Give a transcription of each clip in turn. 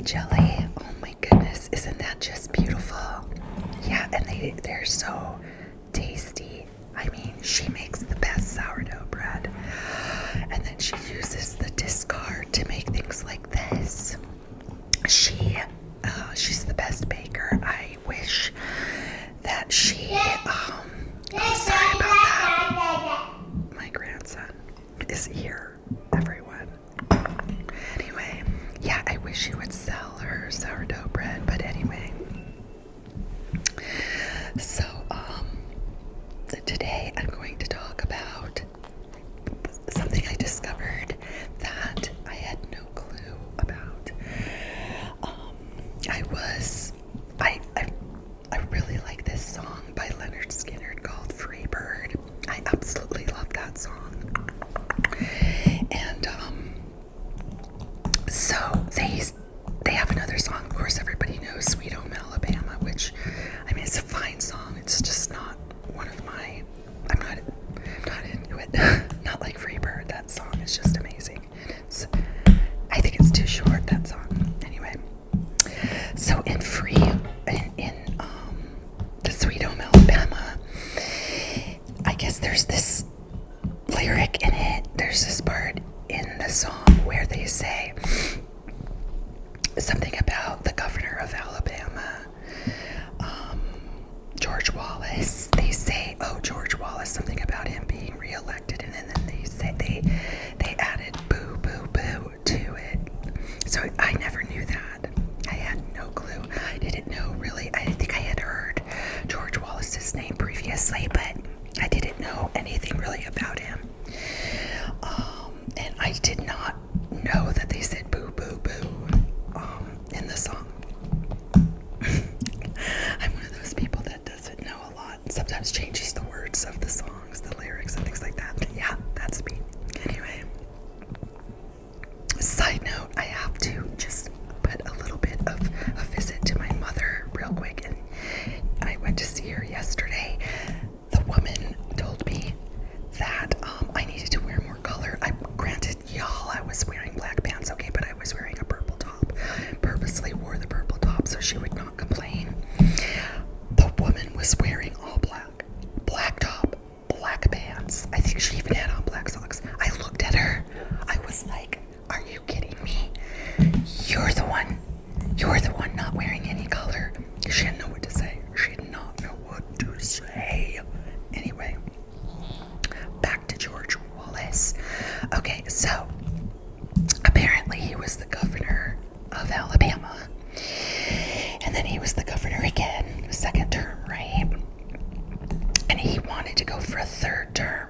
jelly. Oh my goodness, isn't that just beautiful? Yeah, and they're so tasty. I mean, she makes the best sourdough bread. And then she uses the discard to make things like this. She's the best baker. I wish that I'm sorry about that. My grandson is here, everyone. Anyway, yeah, I wish she would sell her sourdough bread, but anyway. So, today I'm going to talk about something I discovered that I had no clue about. I really like this song by Lynyrd Skynyrd called Free Bird. I absolutely love that song. And so they have another song. Of course, everybody knows Sweet Home Alabama, which, I mean, it's a fine song. It's just not one of my, I'm not into it. Not like Free Bird. That song is just amazing. I think it's too short, that song. Anyway, so in the Sweet Home Alabama, I guess there's this lyric in it. There's this part in the song where they say something about the governor of Alabama, George Wallace. They say, oh, George Wallace, something about him being reelected, and then they say they added boo, boo, boo to it. So I never knew that. I had no clue. I didn't know really. I think I had heard George Wallace's name previously, but I didn't know anything really about him. And I did not know that they said boo, boo, boo in the song. I'm one of those people that doesn't know a lot. Sometimes changes the words of the songs, the lyrics, and things like that. But yeah, that's me. Anyway, side note, I have to just put a little bit of a visit to my mother real quick. And I went to see her yesterday. The woman told me that I needed to wear more color. Granted, y'all, I was wearing black pants, okay, but I was wearing a purple top. Purposely wore the purple top so she would not complain. The woman was wearing all black. Black top, black pants. I think she even had on black socks. I looked at her. I was like, are you kidding me? You're the one not wearing any color. She didn't know what to say. She did not know what to say. Anyway, back to George Wallace. Okay, so apparently he was the governor of Alabama. And then he was the governor again, second term, right? And he wanted to go for a third term.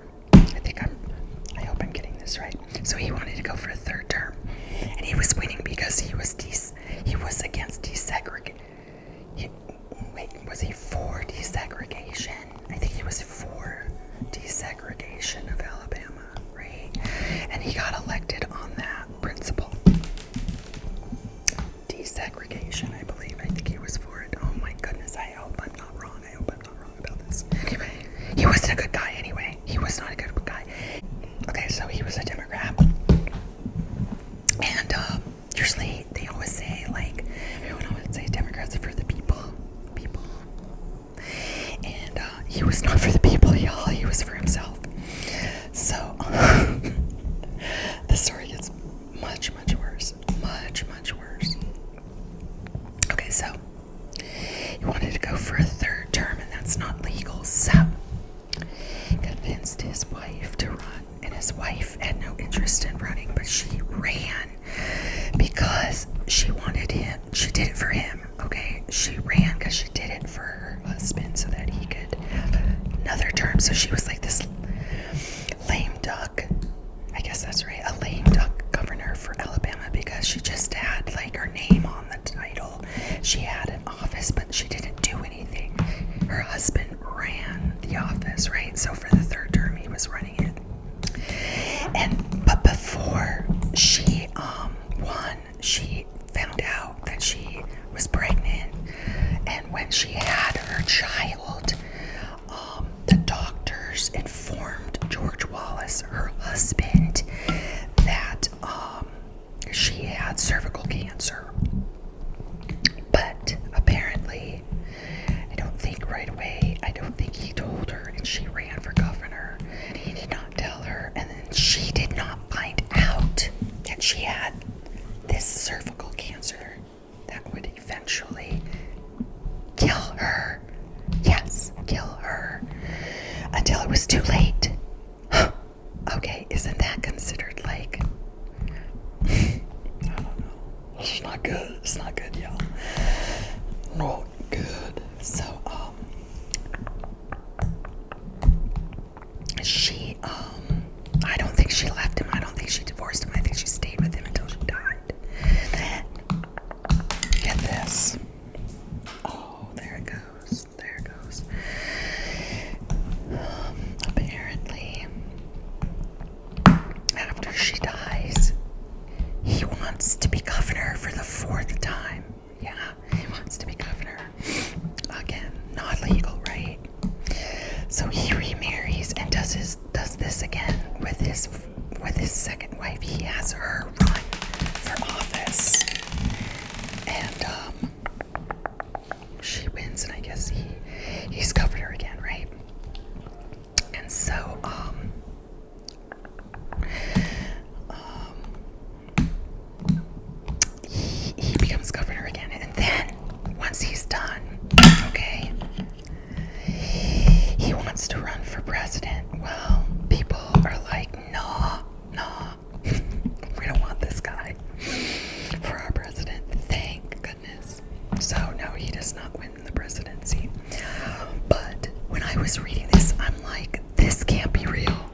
I hope I'm getting this right. So he wanted to go for a third term. And he was winning because he was against desegregation. Was he for desegregation? I think he was for desegregation of Alabama, right? And he got elected on that principle. Desegregation, I believe. I think he was for it. Oh my goodness, I hope I'm not wrong. I hope I'm not wrong about this. Anyway, he wasn't a good guy anyway. He was not a good guy. Okay, so he was a Democrat. And usually they always say, like, everyone always say Democrats are for the people. And he was not for the people, y'all. He was for himself. So the story gets much, much worse. Much, much worse. Okay, so he wanted to go for a third term, and that's not legal. So he convinced his wife to run, and his wife had no interest in running, but she ran because she wanted him. She did it for him, okay? She ran because she did it for her husband so that he could have another term. So she was like this lame duck. I guess that's right, a lame duck governor for Alabama because she just had like her name on the title. She had an office, but she didn't do anything. Her husband ran the office, right? So for the third term, he was running it. But before she won, she found out that she was pregnant, and when she had her child, the doctors informed George Wallace, her husband, that she had cervical cancer. too late. Okay, isn't that considered like... I don't know. It's not good. It's not good, y'all. Not good. So, she, I don't think she left him. I don't think she divorced him. I think she stayed with him until she died. Then, get this. Oh, there it goes. There it goes. Apparently, after she dies, he wants to be governor for the 4th time. Yeah, he wants to be governor. Again, not legal, right? So he remarries and does this again with his second wife. He has her run for office, and she wins, and I guess he's governor again, right? And so he becomes governor again, and then once he's done, okay, he wants to run for president. Well, people are like, nah, we don't want this guy for our president. Thank goodness. So no, he does not win the presidency. But when I was reading this, I'm like, this can't be real.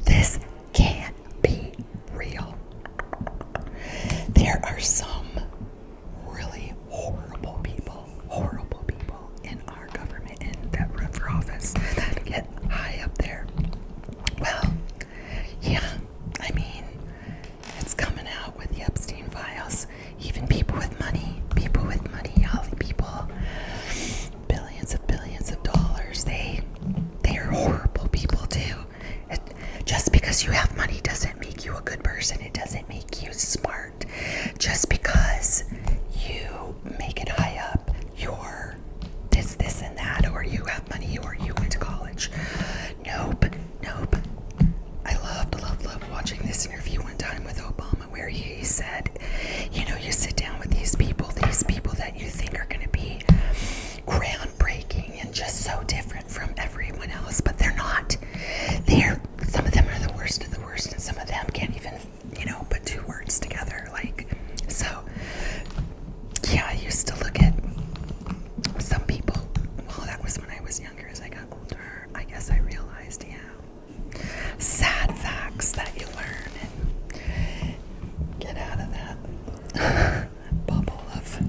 This can't be real. There are some really horrible people in our government and that run for office that get high up there. Well, yeah, I mean, it's coming out with the Epstein files. Even people with money, y'all, people, billions of dollars, they are horrible people too. Just because you have money doesn't make you a good person. It doesn't make you smart. Just because you make it high up, you're this and that, or you have money, or you went to college. Nope. I loved watching this interview one time with Obama where he said, you know, you sit down with these people that you think are going to be groundbreaking and just so different from everyone else, but they're not. Some of them are the worst of the worst, and some of them can't even, put 2 words together. Like, so, yeah, I used to look at some people. Well, that was when I was younger. As I got older, I guess I realized, sad facts that you learn and get out of that bubble of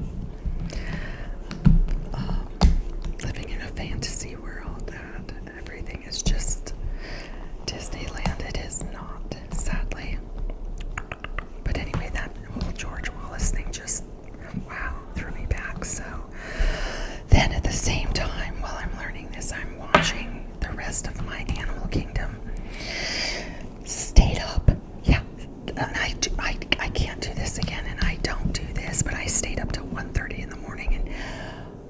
living in a fantasy world that everything is just Disneyland. It is not, sadly. But anyway, that whole George Wallace thing just, wow, threw me back. So then at the same time, while I'm learning this, I'm watching the rest of my Animal Kingdom. Stayed up. Yeah. And I can't do this again, and I don't do this, but I stayed up till 1:30 in the morning, and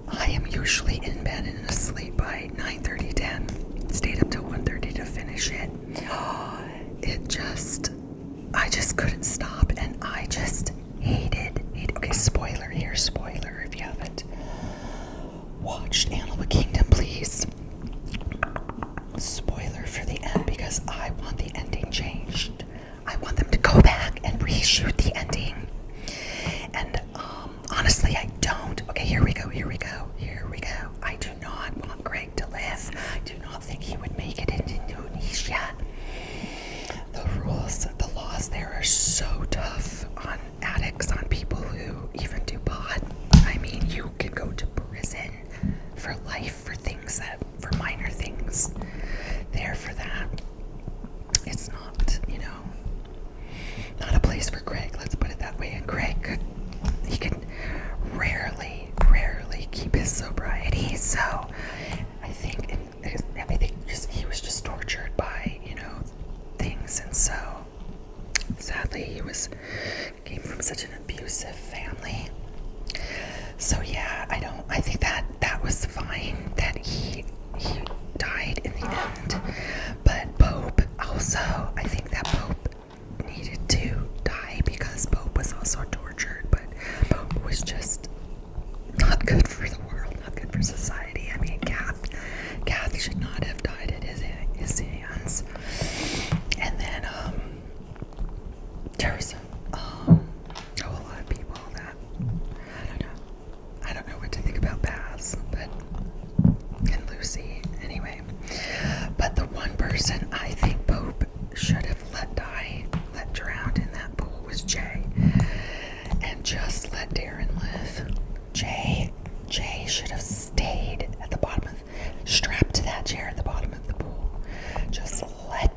I am usually in bed and asleep by 9:30, 10. Stayed up till 1:30 to finish it. I just couldn't stop, and I just hated. Okay, spoiler if you haven't watched Animal Kingdom, please. Spoiler for the end, because I want the ending changed. I want them to go back and reshoot the ending. And honestly, I don't. Okay, here we go. I do not want Greg to live. I do not think he would make it into Indonesia. The laws there are so tough on addicts, on people who even do pot. I mean, you could go to prison for life for minor things. There for that. It's not, not a place for Greg, let's put it that way. And Greg could rarely keep his sobriety. So I think he was just tortured by, things. And so sadly he came from such an abusive family. So yeah, I think that was fine that he died in the end. But Pope also, I think that Pope needed to die because Pope was also tortured, but Pope was just not good for the world, not good for society. I mean, Kath should not have died at his just let Darren live. Jay should have stayed at the bottom strapped to that chair at the bottom of the pool. Just let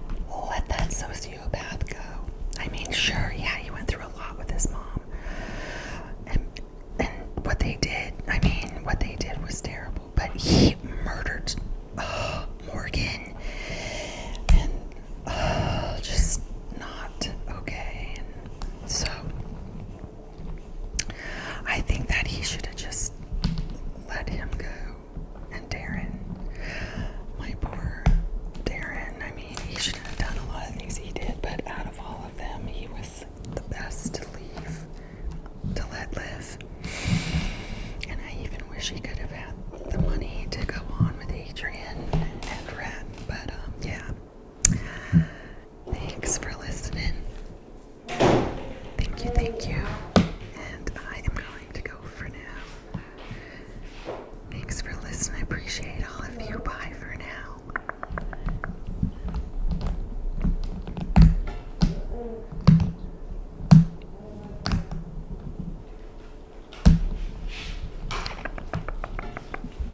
that sociopath go. I mean, sure, yeah, he went through a lot with his mom. And what they did was terrible. But he murdered Morgan. And just not okay. And so I think that he should have just let him go. And Darren, my poor Darren, I mean, he shouldn't have done a lot of things he did, but out of all of them, he was the best to let live. And I even wish he could have had the money to go on with Adrian and Ren, but yeah. Thanks for listening. Thank you. And I am going to go for now. Thanks for listening. I appreciate all of you. Bye.